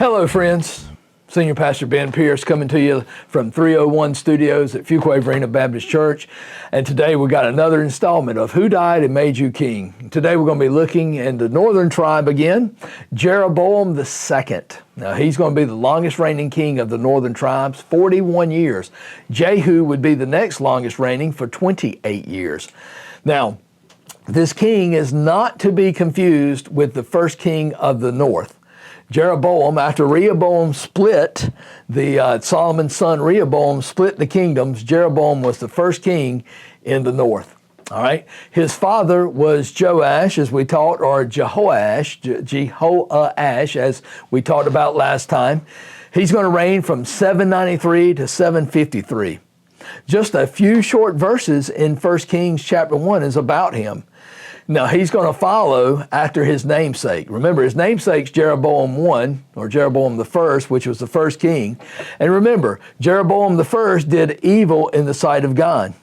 Hello, friends. Senior Pastor Ben Pierce coming to you from 301 Studios at Fuquay-Varina Baptist Church. And today we got another installment of Who Died and Made You King. Today we're going to be looking in the northern tribe again, Jeroboam II. Now he's going to be the longest reigning king of the northern tribes, 41 years. Jehu would be the next longest reigning for 28 years. Now, this king is not to be confused with the first king of the north. Jeroboam, after Rehoboam split, Solomon's son Rehoboam split the kingdoms, Jeroboam was the first king in the north. All right. His father was Joash, as we taught, or Jehoash, as we talked about last time. He's going to reign from 793 to 753. Just a few short verses in 1 Kings chapter 1 is about him. Now, he's going to follow after his namesake. Remember, his namesake's Jeroboam I, or Jeroboam I, which was the first king. And remember, Jeroboam I did evil in the sight of God.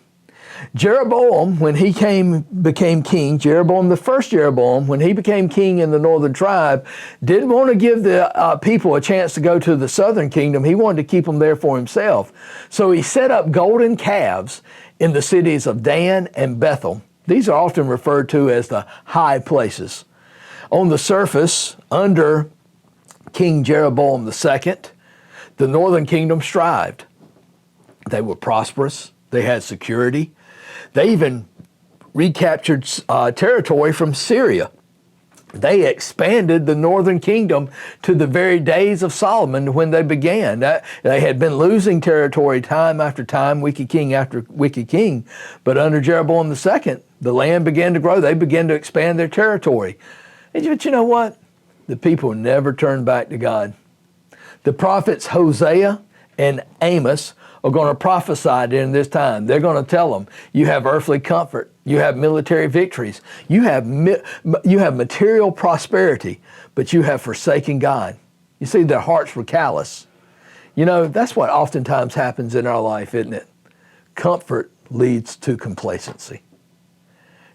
Jeroboam, when he became king, Jeroboam, the first Jeroboam, when he became king in the northern tribe, didn't want to give the people a chance to go to the southern kingdom. He wanted to keep them there for himself. So he set up golden calves in the cities of Dan and Bethel. These are often referred to as the high places. On the surface, under King Jeroboam II, the northern kingdom thrived. They were prosperous. They had security. They even recaptured territory from Syria. They expanded the northern kingdom to the very days of Solomon when they began. They had been losing territory time after time, wicked king after wicked king. But under Jeroboam II, the land began to grow. They began to expand their territory. But you know what? The people never turned back to God. The prophets Hosea and Amos are going to prophesy during this time. They're going to tell them, you have earthly comfort. You have military victories. You have material prosperity, but you have forsaken God. You see, their hearts were callous. You know, that's what oftentimes happens in our life, isn't it? Comfort leads to complacency.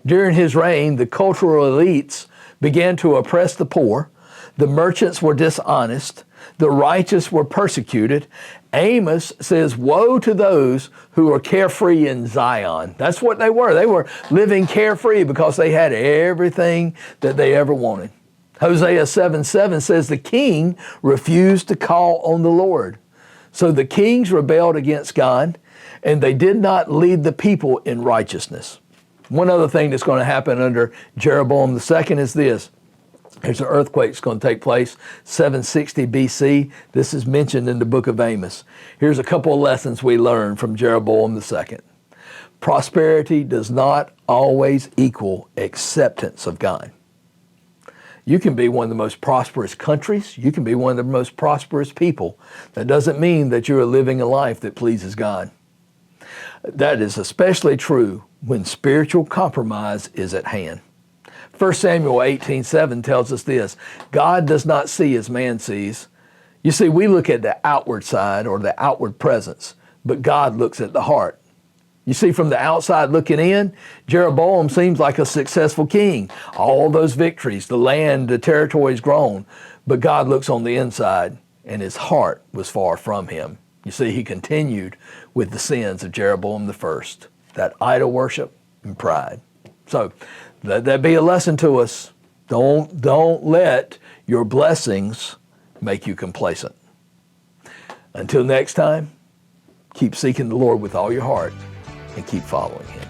During his reign, the cultural elites began to oppress the poor. The merchants were dishonest. The righteous were persecuted. Amos says, woe to those who are carefree in Zion. That's what they were. They were living carefree because they had everything that they ever wanted. Hosea 7:7 says the king refused to call on the Lord. So the kings rebelled against God, and they did not lead the people in righteousness. One other thing that's going to happen under Jeroboam II is this. There's an earthquake that's going to take place, 760 BC. This is mentioned in the book of Amos. Here's a couple of lessons we learned from Jeroboam II. Prosperity does not always equal acceptance of God. You can be one of the most prosperous countries. You can be one of the most prosperous people. That doesn't mean that you're living a life that pleases God. That is especially true when spiritual compromise is at hand. 1 Samuel 18:7 tells us this, God does not see as man sees. You see, we look at the outward side or the outward presence, but God looks at the heart. You see, from the outside looking in, Jeroboam seems like a successful king. All those victories, the land, the territory's grown, but God looks on the inside, and his heart was far from him. You see, he continued with the sins of Jeroboam I, that idol worship and pride. So, let that be a lesson to us. Don't let your blessings make you complacent. Until next time, keep seeking the Lord with all your heart and keep following him.